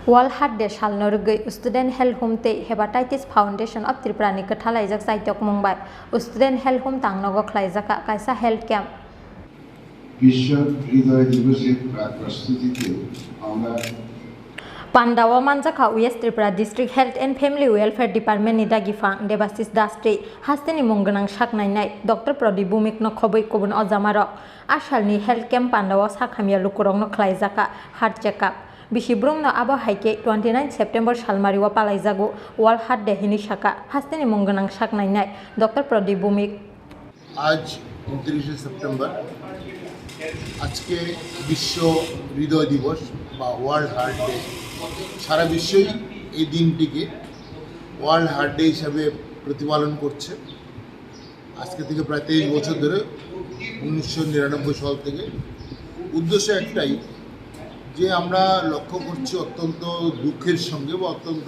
World Heart Day Salno Rugwi Student Health Home Te Hepatitis Foundation of Tripura ni Khlaijakha Chaitokmung bai Student Health Home Tangnogo Khlaijakha kaisa health camp বিশ্ব হৃদয় দিবসের প্রস্তুতিতে আমরা Pandawa Manjaka West Tripura District Health and Family Welfare Department ni dagifang Debasis Dastri hasteni mungganang saknai nai Dr. Pradip Bhumik no khoboi kobun ojamarok asalni health camp Pandawa sakhamia lukurong no Khlaijakha heart checkup Bishibrung no abo haike 29 September salmariwa palaijago World Heart Day hini saka hasteni mungganang saknai nai Dr. Pradip Bhumik আজ 29 September আজকে বিশ্ব হৃদয় দিবস বা world heart day সারা বিশ্বই এই দিনটিকে world heart day হিসাবে প্রতিপালন করছে আজকে থেকে প্রায় 23 বছর ধরে 1999 সাল থেকে উদ্দেশ্য একটাই যে আমরা লক্ষ্য করছি অত্যন্ত দুঃখের সঙ্গে বা অত্যন্ত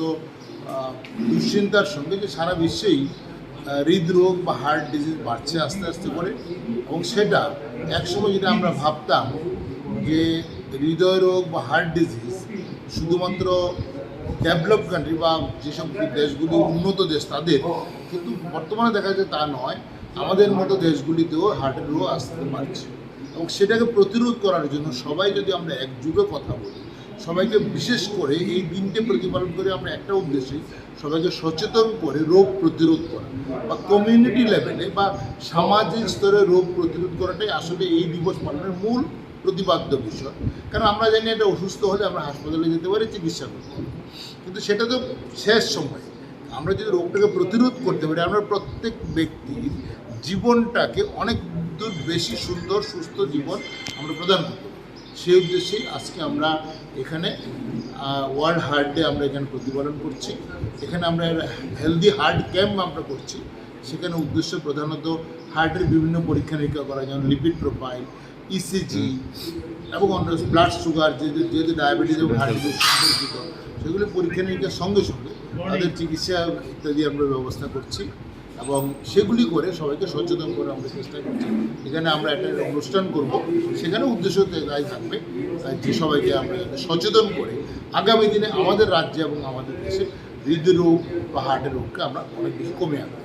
দুশ্চিন্তার সঙ্গে যে সারা বিশ্বেই হৃদরোগ বা হার্ট ডিজিজ বাড়ছে আস্তে আস্তে করে এবং সেটা একসময় যদি আমরা ভাবতাম যে হৃদয় রোগ বা হার্ট ডিজিজ শুধুমাত্র ডেভেলপ কান্ট্রি বা যেসব দেশগুলি উন্নত দেশ তাদের, কিন্তু বর্তমানে দেখা যায় তা নয়, আমাদের মতো দেশগুলিতেও হার্টের রোগ আসতে পারছে এবং সেটাকে প্রতিরোধ করার জন্য সবাই যদি আমরা একযোগে কথা বলি, সবাইকে বিশেষ করে এই দিনটি প্রতিপালন করে আমরা একটা উদ্দেশ্যেই সবাইকে সচেতন করে রোগ প্রতিরোধ করা বা কমিউনিটি লেভেলে বা সামাজিক স্তরে রোগ প্রতিরোধ করাটাই আসলে এই দিবস পালনের মূল প্রতিপাদ্য বিষয়। কারণ আমরা জানি এটা অসুস্থ হলে আমরা হাসপাতালে যেতে পারি, চিকিৎসা করতে পারি, কিন্তু সেটা তো শেষ সময়। আমরা যদি রোগটাকে প্রতিরোধ করতে পারি, আমরা প্রত্যেক ব্যক্তির জীবনটাকে অনেক দূর বেশি সুন্দর সুস্থ জীবন আমরা প্রদান করতে পারি। সেই উদ্দেশ্যেই আজকে আমরা এখানে ওয়ার্ল্ড হার্ট ডে আমরা এখানে প্রতিপালন করছি। এখানে আমরা হেলদি হার্ট ক্যাম্প আমরা করছি। সেখানে উদ্দেশ্য প্রধানত হার্টের বিভিন্ন পরীক্ষা নিরীক্ষা করা, যেমন লিপিড প্রোফাইল, ইসিজি এবং অন্য ব্লাড সুগার, যেহেতু ডায়াবেটিস এবং হার্ট ডিজিজ সম্পর্কিত সেগুলি পরীক্ষা নিরীক্ষার সঙ্গে সঙ্গে তাদের চিকিৎসা ইত্যাদি আমরা ব্যবস্থা করছি এবং সেগুলি করে সবাইকে সচেতন করে আমরা চেষ্টা করছি। এখানে আমরা একটা অনুষ্ঠান করব, সেখানে উদ্দেশ্য তাই থাকবে যে সবাইকে আমরা সচেতন করে আগামী দিনে আমাদের রাজ্যে এবং আমাদের দেশে হৃদরোগ বা হার্টের রোগকে আমরা অনেক বেশি কমে আনবো।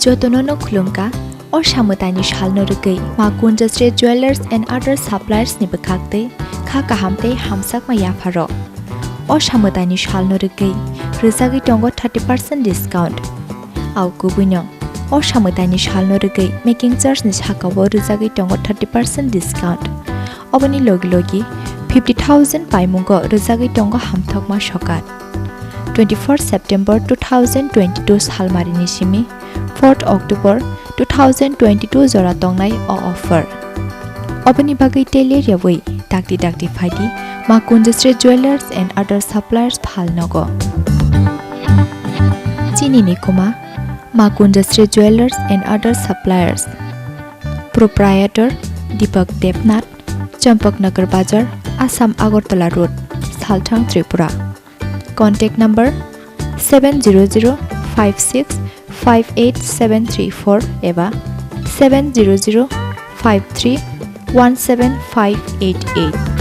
Jotonono khulungka or samutani Salno Rugwi Makunjastre Jewelers and other suppliers ni bekakte khaka hamte hamsak maya pharo or samutani Salno Rugwi rizagi tongo 30% discount au kubuno or samutani Salno Rugwi making charge ni hakawo rizagi tongo 30% discount obani logi 50,000 paimungo rizagi tongo hamthokma shokat 24 September 2022 salmarini simi 4 October 2022 jora tongnai o offer obani bagai tele yawai dakti phaidi Makunjastre Jewelers and other suppliers phalnogo Chini ni kuma Makunjastre Jewelers and other suppliers proprietor Deepak Debnath Champaknagar Bazar Assam Agartala Road Salthang Tripura contact number 70056587734 eba 70053175588